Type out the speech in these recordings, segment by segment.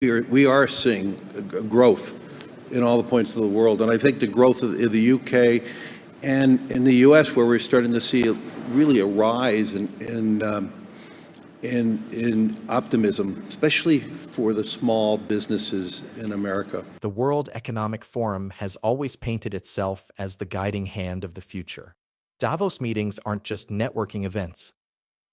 We are seeing growth in all the points of the world, and I think the growth of the UK and in the US, where we're starting to see really a rise in optimism, especially for the small businesses in America. The World Economic Forum has always painted itself as the guiding hand of the future. Davos meetings aren't just networking events.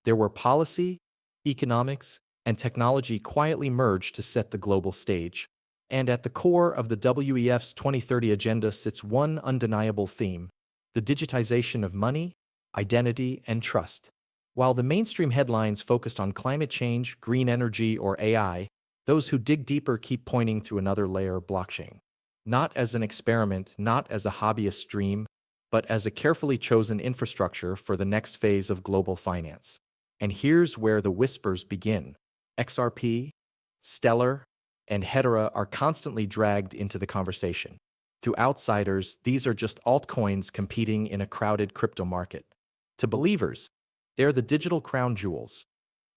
There were policy, economics, and technology quietly merged to set the global stage. And at the core of the WEF's 2030 agenda sits one undeniable theme: the digitization of money, identity, and trust. While the mainstream headlines focused on climate change, green energy, or AI, those who dig deeper keep pointing to another layer: blockchain. Not as an experiment, not as a hobbyist dream, but as a carefully chosen infrastructure for the next phase of global finance. And here's where the whispers begin. XRP, Stellar, and Hedera are constantly dragged into the conversation. To outsiders, these are just altcoins competing in a crowded crypto market. To believers, they're the digital crown jewels.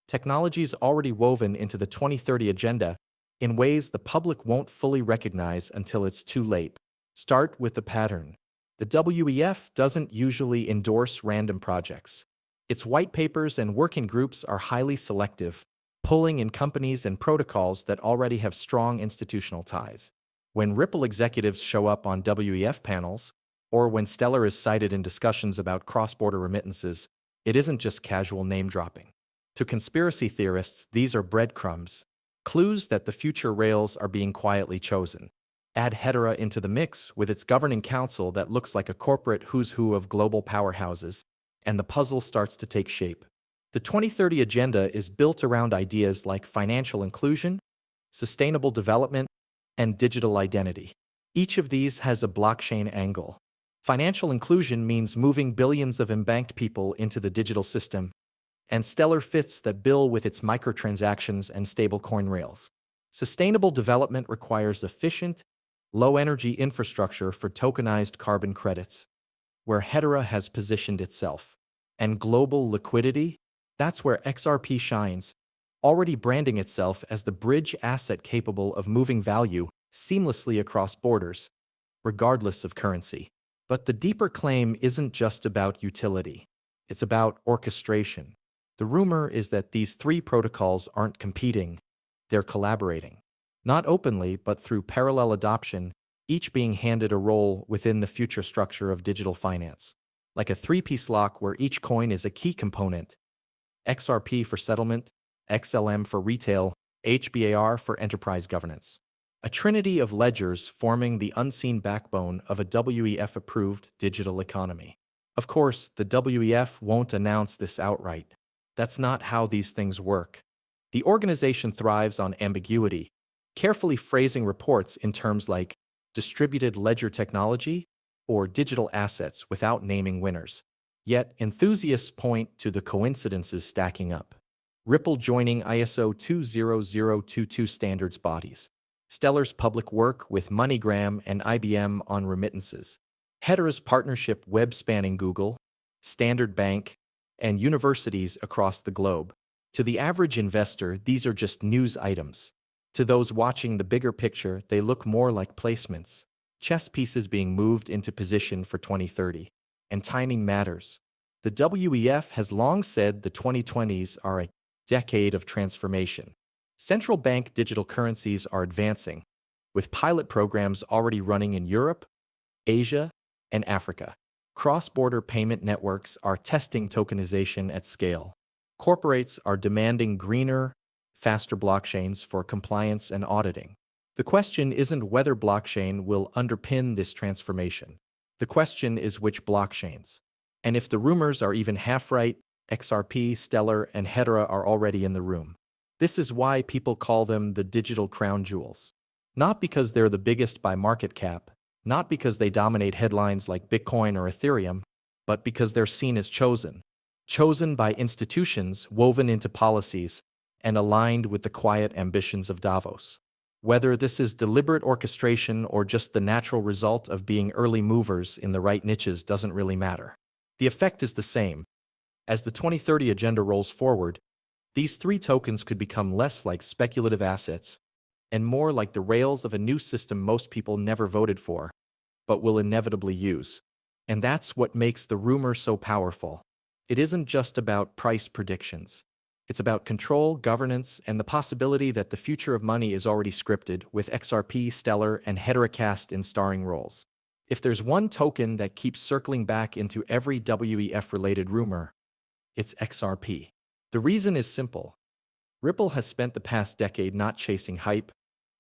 Technologies already woven into the 2030 agenda in ways the public won't fully recognize until it's too late. Start with the pattern. The WEF doesn't usually endorse random projects. Its white papers and working groups are highly selective, pulling in companies and protocols that already have strong institutional ties. When Ripple executives show up on WEF panels, or when Stellar is cited in discussions about cross-border remittances, it isn't just casual name-dropping. To conspiracy theorists, these are breadcrumbs, clues that the future rails are being quietly chosen. Add Hedera into the mix with its governing council that looks like a corporate who's who of global powerhouses, and the puzzle starts to take shape. The 2030 agenda is built around ideas like financial inclusion, sustainable development, and digital identity. Each of these has a blockchain angle. Financial inclusion means moving billions of embanked people into the digital system, and Stellar fits that bill with its microtransactions and stablecoin rails. Sustainable development requires efficient, low-energy infrastructure for tokenized carbon credits, where Hedera has positioned itself. And global liquidity? That's where XRP shines, already branding itself as the bridge asset capable of moving value seamlessly across borders, regardless of currency. But the deeper claim isn't just about utility. It's about orchestration. The rumor is that these three protocols aren't competing, they're collaborating. Not openly, but through parallel adoption, each being handed a role within the future structure of digital finance. Like a three-piece lock where each coin is a key component: XRP for settlement, XLM for retail, HBAR for enterprise governance. A trinity of ledgers forming the unseen backbone of a WEF-approved digital economy. Of course, the WEF won't announce this outright. That's not how these things work. The organization thrives on ambiguity, carefully phrasing reports in terms like distributed ledger technology or digital assets without naming winners. Yet, enthusiasts point to the coincidences stacking up. Ripple joining ISO 20022 standards bodies. Stellar's public work with MoneyGram and IBM on remittances. Hedera's partnership web-spanning Google, Standard Bank, and universities across the globe. To the average investor, these are just news items. To those watching the bigger picture, they look more like placements, chess pieces being moved into position for 2030. And timing matters. The WEF has long said the 2020s are a decade of transformation. Central bank digital currencies are advancing, with pilot programs already running in Europe, Asia, and Africa. Cross-border payment networks are testing tokenization at scale. Corporates are demanding greener, faster blockchains for compliance and auditing. The question isn't whether blockchain will underpin this transformation. The question is which blockchains. And if the rumors are even half right, XRP, Stellar, and Hedera are already in the room. This is why people call them the digital crown jewels. Not because they're the biggest by market cap, not because they dominate headlines like Bitcoin or Ethereum, but because they're seen as chosen. Chosen by institutions woven into policies and aligned with the quiet ambitions of Davos. Whether this is deliberate orchestration or just the natural result of being early movers in the right niches doesn't really matter. The effect is the same. As the 2030 agenda rolls forward, these three tokens could become less like speculative assets and more like the rails of a new system most people never voted for, but will inevitably use. And that's what makes the rumor so powerful. It isn't just about price predictions. It's about control, governance, and the possibility that the future of money is already scripted, with XRP, Stellar, and Hedera cast in starring roles. If there's one token that keeps circling back into every WEF-related rumor, it's XRP. The reason is simple. Ripple has spent the past decade not chasing hype,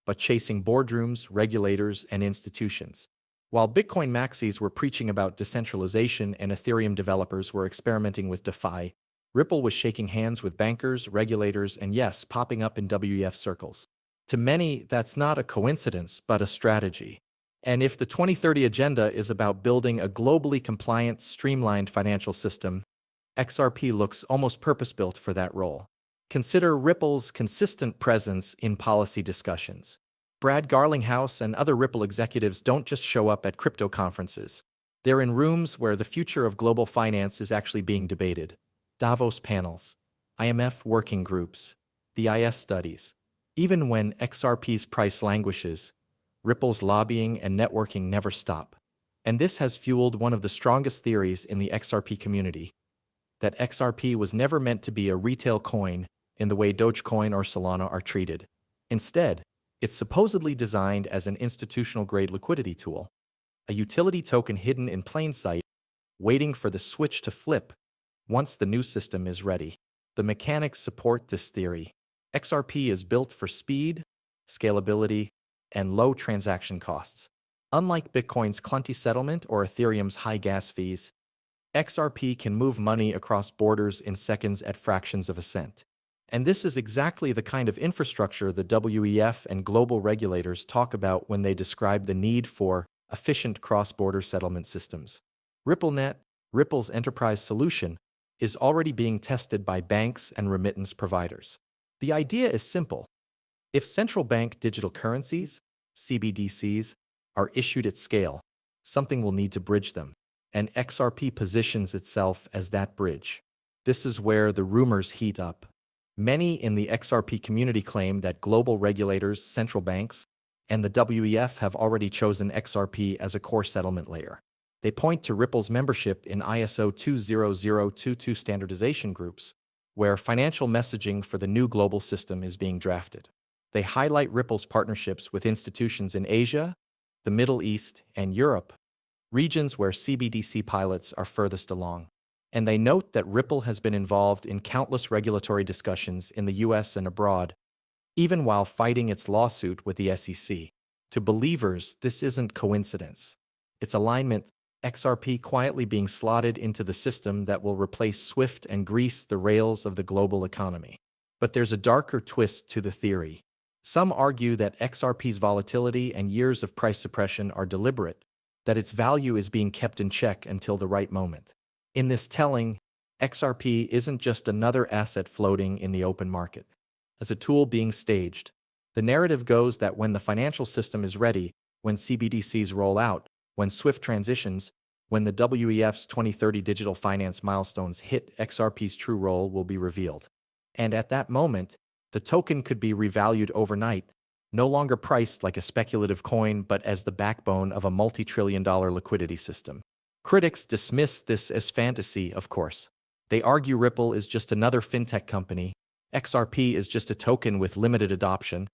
but chasing boardrooms, regulators, and institutions. While Bitcoin maxis were preaching about decentralization and Ethereum developers were experimenting with DeFi, Ripple was shaking hands with bankers, regulators, and yes, popping up in WEF circles. To many, that's not a coincidence, but a strategy. And if the 2030 agenda is about building a globally compliant, streamlined financial system, XRP looks almost purpose-built for that role. Consider Ripple's consistent presence in policy discussions. Brad Garlinghouse and other Ripple executives don't just show up at crypto conferences. They're in rooms where the future of global finance is actually being debated. Davos panels, IMF working groups, the IS studies. Even when XRP's price languishes, Ripple's lobbying and networking never stop. And this has fueled one of the strongest theories in the XRP community, that XRP was never meant to be a retail coin in the way Dogecoin or Solana are treated. Instead, it's supposedly designed as an institutional-grade liquidity tool, a utility token hidden in plain sight, waiting for the switch to flip once the new system is ready. The mechanics support this theory. XRP is built for speed, scalability, and low transaction costs. Unlike Bitcoin's clunky settlement or Ethereum's high gas fees, XRP can move money across borders in seconds at fractions of a cent. And this is exactly the kind of infrastructure the WEF and global regulators talk about when they describe the need for efficient cross-border settlement systems. RippleNet, Ripple's enterprise solution, is already being tested by banks and remittance providers. The idea is simple. If central bank digital currencies, CBDCs, are issued at scale, something will need to bridge them, and XRP positions itself as that bridge. This is where the rumors heat up. Many in the XRP community claim that global regulators, central banks, and the WEF have already chosen XRP as a core settlement layer. They point to Ripple's membership in ISO 20022 standardization groups, where financial messaging for the new global system is being drafted. They highlight Ripple's partnerships with institutions in Asia, the Middle East, and Europe, regions where CBDC pilots are furthest along. And they note that Ripple has been involved in countless regulatory discussions in the US and abroad, even while fighting its lawsuit with the SEC. To believers, this isn't coincidence. It's alignment, XRP quietly being slotted into the system that will replace SWIFT and grease the rails of the global economy. But there's a darker twist to the theory. Some argue that XRP's volatility and years of price suppression are deliberate, that its value is being kept in check until the right moment. In this telling, XRP isn't just another asset floating in the open market. As a tool being staged, the narrative goes that when the financial system is ready, when CBDCs roll out, when SWIFT transitions, when the WEF's 2030 digital finance milestones hit, XRP's true role will be revealed. And at that moment, the token could be revalued overnight, no longer priced like a speculative coin, but as the backbone of a multi-trillion-dollar liquidity system. Critics dismiss this as fantasy, of course. They argue Ripple is just another fintech company, XRP is just a token with limited adoption,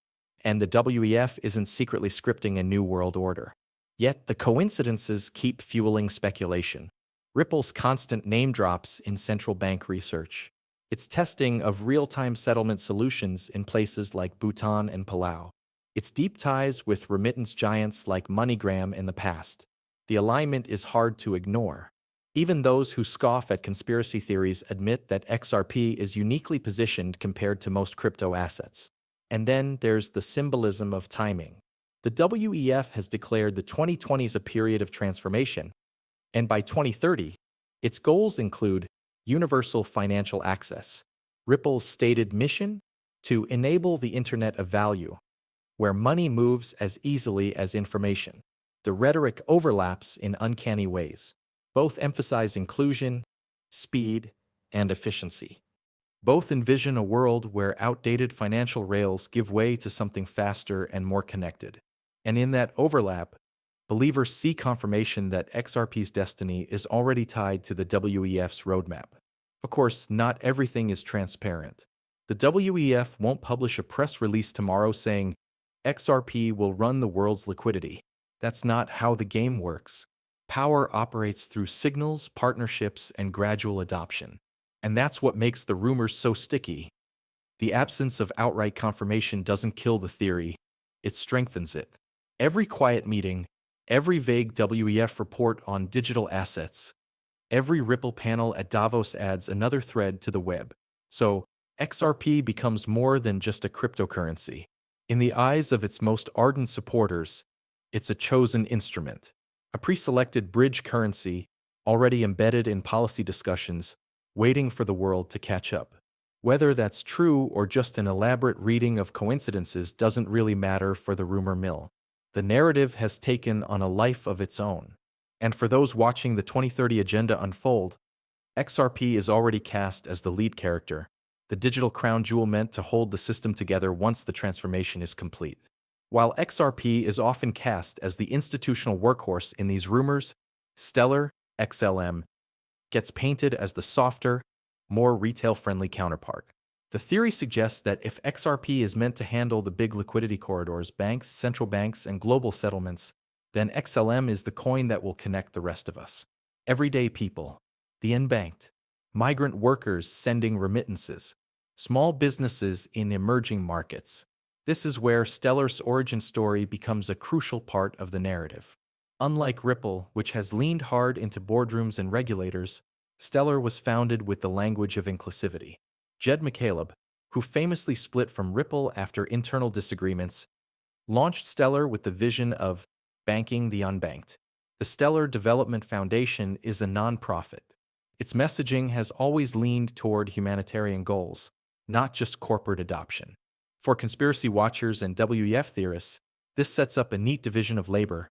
and the WEF isn't secretly scripting a new world order. Yet the coincidences keep fueling speculation. Ripple's constant name drops in central bank research, its testing of real-time settlement solutions in places like Bhutan and Palau, its deep ties with remittance giants like MoneyGram in the past. The alignment is hard to ignore. Even those who scoff at conspiracy theories admit that XRP is uniquely positioned compared to most crypto assets. And then there's the symbolism of timing. The WEF has declared the 2020s a period of transformation, and by 2030, its goals include universal financial access, Ripple's stated mission to enable the Internet of Value, where money moves as easily as information. The rhetoric overlaps in uncanny ways. Both emphasize inclusion, speed, and efficiency. Both envision a world where outdated financial rails give way to something faster and more connected. And in that overlap, believers see confirmation that XRP's destiny is already tied to the WEF's roadmap. Of course, not everything is transparent. The WEF won't publish a press release tomorrow saying XRP will run the world's liquidity. That's not how the game works. Power operates through signals, partnerships, and gradual adoption. And that's what makes the rumors so sticky. The absence of outright confirmation doesn't kill the theory, it strengthens it. Every quiet meeting, every vague WEF report on digital assets, every Ripple panel at Davos adds another thread to the web. So, XRP becomes more than just a cryptocurrency. In the eyes of its most ardent supporters, it's a chosen instrument, a pre-selected bridge currency already embedded in policy discussions, waiting for the world to catch up. Whether that's true or just an elaborate reading of coincidences doesn't really matter for the rumor mill. The narrative has taken on a life of its own. And for those watching the 2030 agenda unfold, XRP is already cast as the lead character, the digital crown jewel meant to hold the system together once the transformation is complete. While XRP is often cast as the institutional workhorse in these rumors, Stellar, XLM, gets painted as the softer, more retail-friendly counterpart. The theory suggests that if XRP is meant to handle the big liquidity corridors, banks, central banks, and global settlements, then XLM is the coin that will connect the rest of us. Everyday people, the unbanked, migrant workers sending remittances, small businesses in emerging markets. This is where Stellar's origin story becomes a crucial part of the narrative. Unlike Ripple, which has leaned hard into boardrooms and regulators, Stellar was founded with the language of inclusivity. Jed McCaleb, who famously split from Ripple after internal disagreements, launched Stellar with the vision of banking the unbanked. The Stellar Development Foundation is a nonprofit. Its messaging has always leaned toward humanitarian goals, not just corporate adoption. For conspiracy watchers and WEF theorists, this sets up a neat division of labor.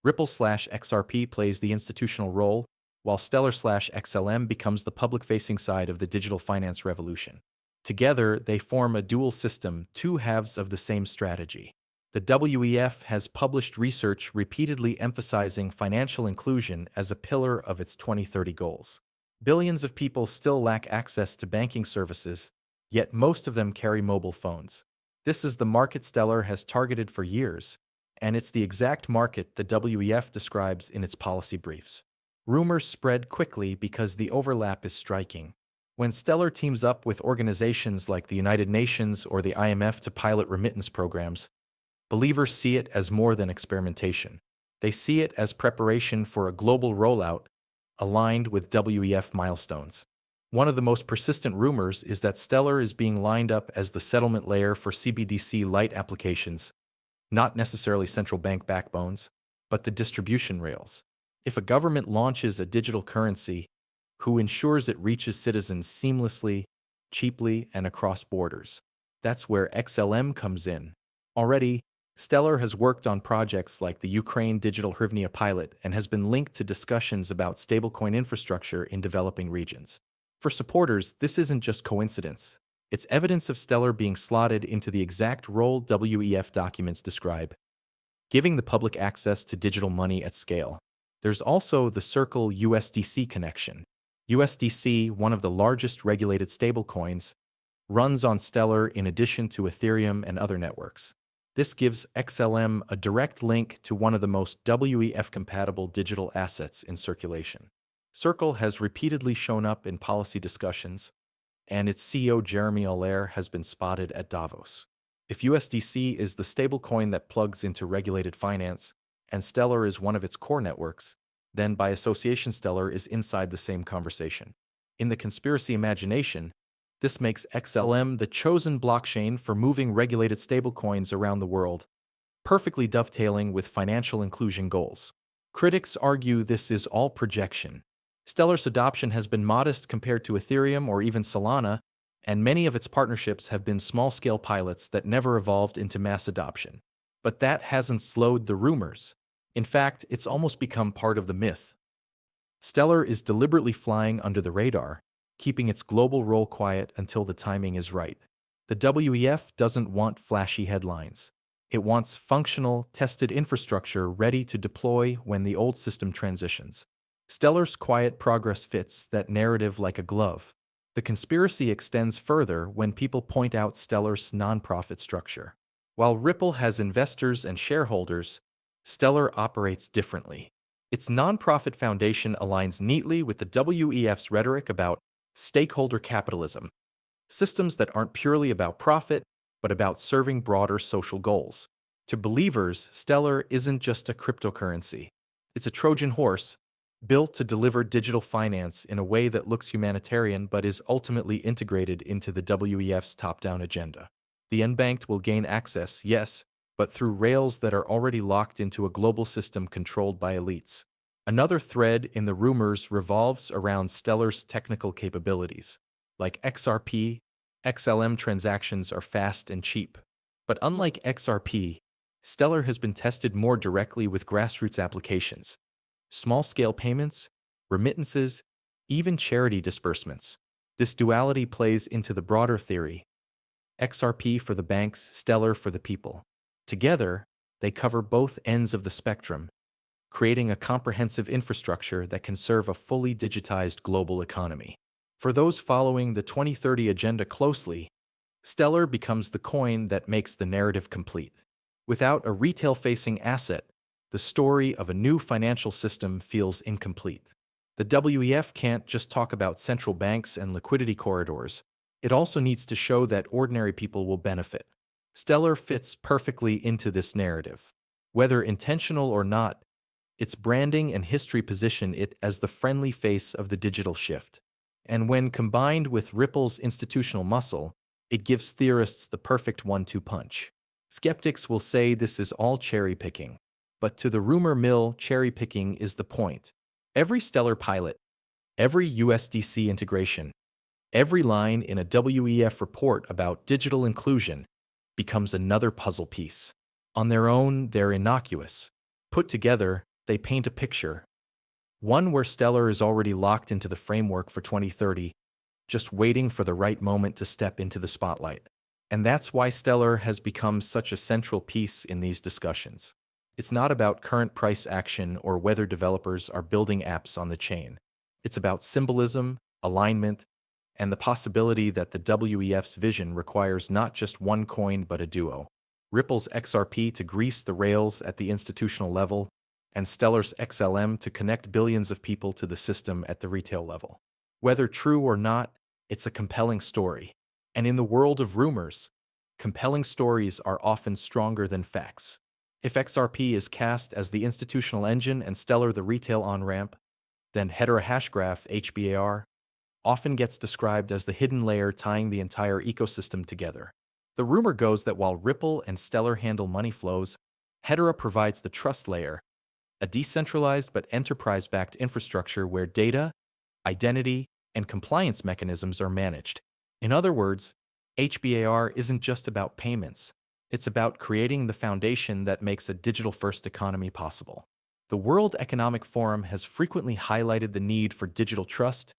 Ripple/XRP plays the institutional role, while Stellar/XLM becomes the public-facing side of the digital finance revolution. Together, they form a dual system, two halves of the same strategy. The WEF has published research repeatedly emphasizing financial inclusion as a pillar of its 2030 goals. Billions of people still lack access to banking services, yet most of them carry mobile phones. This is the market Stellar has targeted for years, and it's the exact market the WEF describes in its policy briefs. Rumors spread quickly because the overlap is striking. When Stellar teams up with organizations like the United Nations or the IMF to pilot remittance programs, believers see it as more than experimentation. They see it as preparation for a global rollout aligned with WEF milestones. One of the most persistent rumors is that Stellar is being lined up as the settlement layer for CBDC light applications, not necessarily central bank backbones, but the distribution rails. If a government launches a digital currency, who ensures it reaches citizens seamlessly, cheaply, and across borders? That's where XLM comes in. Already, Stellar has worked on projects like the Ukraine Digital Hryvnia pilot and has been linked to discussions about stablecoin infrastructure in developing regions. For supporters, this isn't just coincidence. It's evidence of Stellar being slotted into the exact role WEF documents describe, giving the public access to digital money at scale. There's also the Circle USDC connection. USDC, one of the largest regulated stablecoins, runs on Stellar in addition to Ethereum and other networks. This gives XLM a direct link to one of the most WEF-compatible digital assets in circulation. Circle has repeatedly shown up in policy discussions, and its CEO Jeremy Allaire has been spotted at Davos. If USDC is the stablecoin that plugs into regulated finance, and Stellar is one of its core networks, then by association Stellar is inside the same conversation. In the conspiracy imagination, this makes XLM the chosen blockchain for moving regulated stablecoins around the world, perfectly dovetailing with financial inclusion goals. Critics argue this is all projection. Stellar's adoption has been modest compared to Ethereum or even Solana, and many of its partnerships have been small-scale pilots that never evolved into mass adoption. But that hasn't slowed the rumors. In fact, it's almost become part of the myth. Stellar is deliberately flying under the radar, keeping its global role quiet until the timing is right. The WEF doesn't want flashy headlines. It wants functional, tested infrastructure ready to deploy when the old system transitions. Stellar's quiet progress fits that narrative like a glove. The conspiracy extends further when people point out Stellar's nonprofit structure. While Ripple has investors and shareholders, Stellar operates differently. Its nonprofit foundation aligns neatly with the WEF's rhetoric about stakeholder capitalism, systems that aren't purely about profit, but about serving broader social goals. To believers, Stellar isn't just a cryptocurrency. It's a Trojan horse, built to deliver digital finance in a way that looks humanitarian but is ultimately integrated into the WEF's top-down agenda. The unbanked will gain access, yes, but through rails that are already locked into a global system controlled by elites. Another thread in the rumors revolves around Stellar's technical capabilities. Like XRP, XLM transactions are fast and cheap. But unlike XRP, Stellar has been tested more directly with grassroots applications. Small-scale payments, remittances, even charity disbursements. This duality plays into the broader theory: XRP for the banks, Stellar for the people. Together, they cover both ends of the spectrum, creating a comprehensive infrastructure that can serve a fully digitized global economy. For those following the 2030 agenda closely, Stellar becomes the coin that makes the narrative complete. Without a retail-facing asset, the story of a new financial system feels incomplete. The WEF can't just talk about central banks and liquidity corridors. It also needs to show that ordinary people will benefit. Stellar fits perfectly into this narrative. Whether intentional or not, its branding and history position it as the friendly face of the digital shift. And when combined with Ripple's institutional muscle, it gives theorists the perfect one-two punch. Skeptics will say this is all cherry-picking. But to the rumor mill, cherry-picking is the point. Every Stellar pilot, every USDC integration, every line in a WEF report about digital inclusion becomes another puzzle piece. On their own, they're innocuous. Put together, they paint a picture. One where Stellar is already locked into the framework for 2030, just waiting for the right moment to step into the spotlight. And that's why Stellar has become such a central piece in these discussions. It's not about current price action or whether developers are building apps on the chain. It's about symbolism, alignment, and the possibility that the WEF's vision requires not just one coin but a duo. Ripple's XRP to grease the rails at the institutional level, and Stellar's XLM to connect billions of people to the system at the retail level. Whether true or not, it's a compelling story. And in the world of rumors, compelling stories are often stronger than facts. If XRP is cast as the institutional engine and Stellar the retail on-ramp, then Hedera hashgraph HBAR often gets described as the hidden layer tying the entire ecosystem together. The rumor goes that while Ripple and Stellar handle money flows, Hedera provides the trust layer, a decentralized but enterprise-backed infrastructure where data, identity, and compliance mechanisms are managed. In other words, HBAR isn't just about payments. It's about creating the foundation that makes a digital-first economy possible. The World Economic Forum has frequently highlighted the need for digital trust,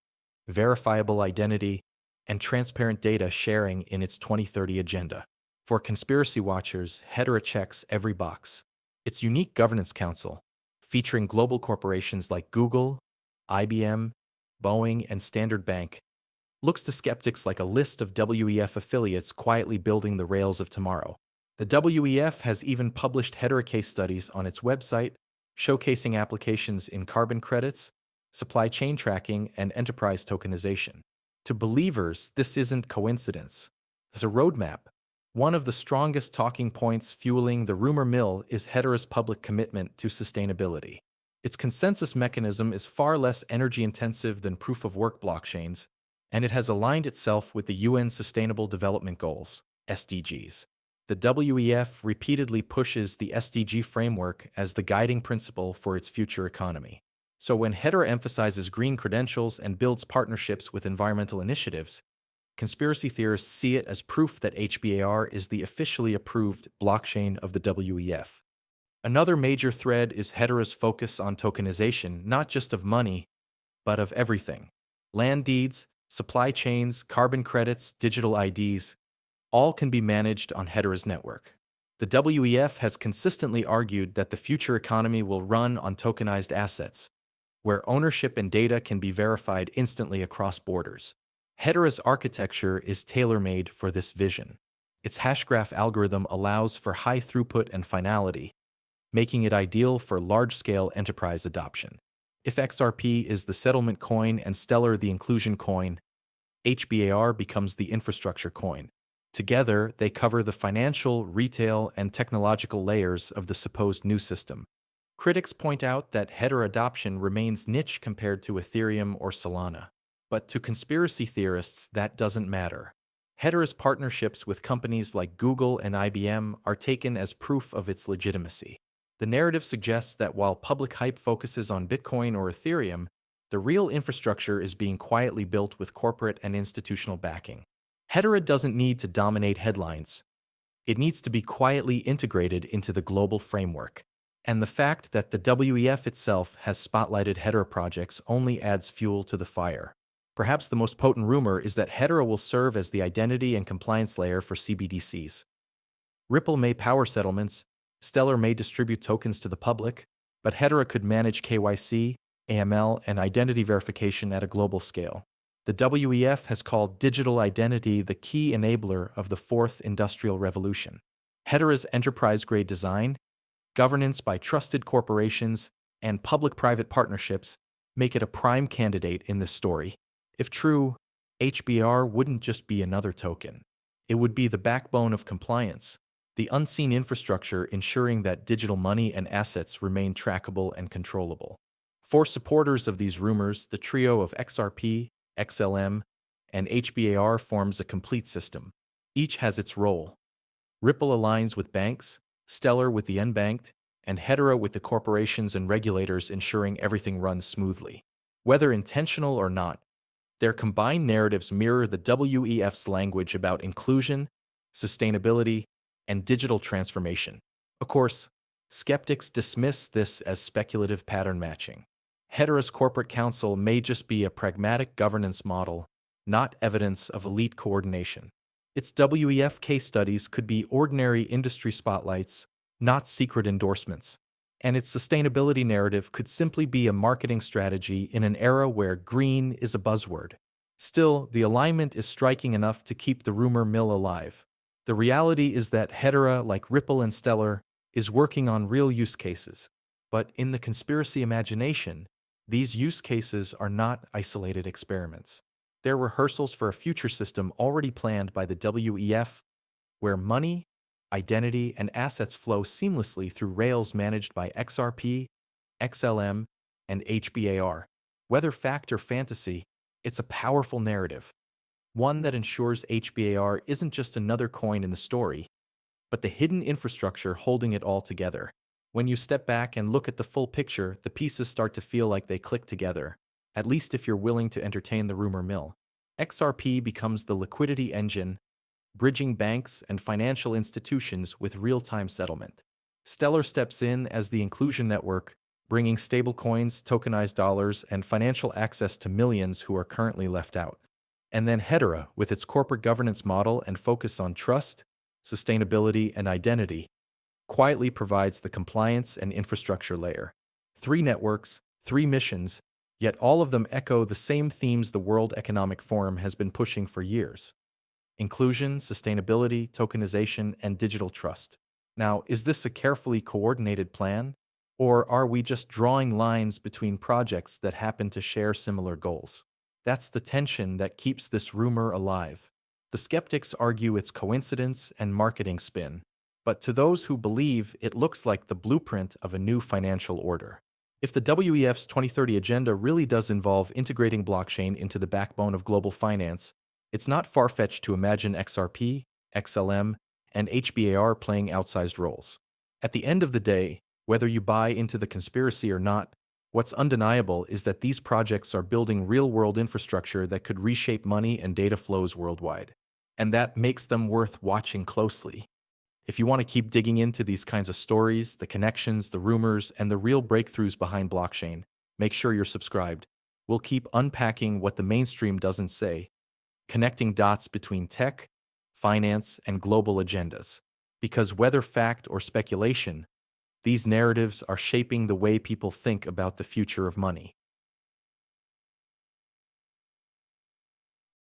verifiable identity, and transparent data sharing in its 2030 agenda. For conspiracy watchers, Hedera checks every box. Its unique governance council, featuring global corporations like Google, IBM, Boeing, and Standard Bank, looks to skeptics like a list of WEF affiliates quietly building the rails of tomorrow. The WEF has even published Hedera case studies on its website, showcasing applications in carbon credits, supply chain tracking, and enterprise tokenization. To believers, this isn't coincidence. It's a roadmap. One of the strongest talking points fueling the rumor mill is Hedera's public commitment to sustainability. Its consensus mechanism is far less energy-intensive than proof-of-work blockchains, and it has aligned itself with the UN Sustainable Development Goals, SDGs. The WEF repeatedly pushes the SDG framework as the guiding principle for its future economy. So when Hedera emphasizes green credentials and builds partnerships with environmental initiatives, conspiracy theorists see it as proof that HBAR is the officially approved blockchain of the WEF. Another major thread is Hedera's focus on tokenization, not just of money, but of everything: land deeds, Supply chains, carbon credits, digital IDs, all can be managed on Hedera's network. The WEF has consistently argued that the future economy will run on tokenized assets, where ownership and data can be verified instantly across borders. Hedera's architecture is tailor-made for this vision. Its hashgraph algorithm allows for high throughput and finality, making it ideal for large-scale enterprise adoption. If XRP is the settlement coin and Stellar the inclusion coin, HBAR becomes the infrastructure coin. Together, they cover the financial, retail, and technological layers of the supposed new system. Critics point out that Hedera adoption remains niche compared to Ethereum or Solana. But to conspiracy theorists, that doesn't matter. Hedera's partnerships with companies like Google and IBM are taken as proof of its legitimacy. The narrative suggests that while public hype focuses on Bitcoin or Ethereum, the real infrastructure is being quietly built with corporate and institutional backing. Hedera doesn't need to dominate headlines. It needs to be quietly integrated into the global framework. And the fact that the WEF itself has spotlighted Hedera projects only adds fuel to the fire. Perhaps the most potent rumor is that Hedera will serve as the identity and compliance layer for CBDCs. Ripple may power settlements, Stellar may distribute tokens to the public, but Hedera could manage KYC, AML, and identity verification at a global scale. The WEF has called digital identity the key enabler of the fourth industrial revolution. Hedera's enterprise-grade design, governance by trusted corporations, and public-private partnerships make it a prime candidate in this story. If true, HBR wouldn't just be another token. It would be the backbone of compliance, the unseen infrastructure ensuring that digital money and assets remain trackable and controllable. For supporters of these rumors, the trio of XRP, XLM, and HBAR forms a complete system. Each has its role. Ripple aligns with banks, Stellar with the unbanked, and Hedera with the corporations and regulators ensuring everything runs smoothly. Whether intentional or not, their combined narratives mirror the WEF's language about inclusion, sustainability, and digital transformation. Of course, skeptics dismiss this as speculative pattern matching. Hedera's corporate counsel may just be a pragmatic governance model, not evidence of elite coordination. Its WEF case studies could be ordinary industry spotlights, not secret endorsements. And its sustainability narrative could simply be a marketing strategy in an era where green is a buzzword. Still, the alignment is striking enough to keep the rumor mill alive. The reality is that Hedera, like Ripple and Stellar, is working on real use cases. But in the conspiracy imagination, these use cases are not isolated experiments. They're rehearsals for a future system already planned by the WEF, where money, identity, and assets flow seamlessly through rails managed by XRP, XLM, and HBAR. Whether fact or fantasy, it's a powerful narrative, one that ensures HBAR isn't just another coin in the story, but the hidden infrastructure holding it all together. When you step back and look at the full picture, the pieces start to feel like they click together, at least if you're willing to entertain the rumor mill. XRP becomes the liquidity engine, bridging banks and financial institutions with real-time settlement. Stellar steps in as the inclusion network, bringing stablecoins, tokenized dollars, and financial access to millions who are currently left out. And then Hedera, with its corporate governance model and focus on trust, sustainability, and identity, quietly provides the compliance and infrastructure layer. 3 networks, 3 missions, yet all of them echo the same themes the World Economic Forum has been pushing for years: inclusion, sustainability, tokenization, and digital trust. Now, is this a carefully coordinated plan, or are we just drawing lines between projects that happen to share similar goals? That's the tension that keeps this rumor alive. The skeptics argue it's coincidence and marketing spin, but to those who believe, it looks like the blueprint of a new financial order. If the WEF's 2030 agenda really does involve integrating blockchain into the backbone of global finance, it's not far-fetched to imagine XRP, XLM, and HBAR playing outsized roles. At the end of the day, whether you buy into the conspiracy or not, what's undeniable is that these projects are building real-world infrastructure that could reshape money and data flows worldwide. And that makes them worth watching closely. If you want to keep digging into these kinds of stories, the connections, the rumors, and the real breakthroughs behind blockchain, make sure you're subscribed. We'll keep unpacking what the mainstream doesn't say, connecting dots between tech, finance, and global agendas. Because whether fact or speculation, these narratives are shaping the way people think about the future of money.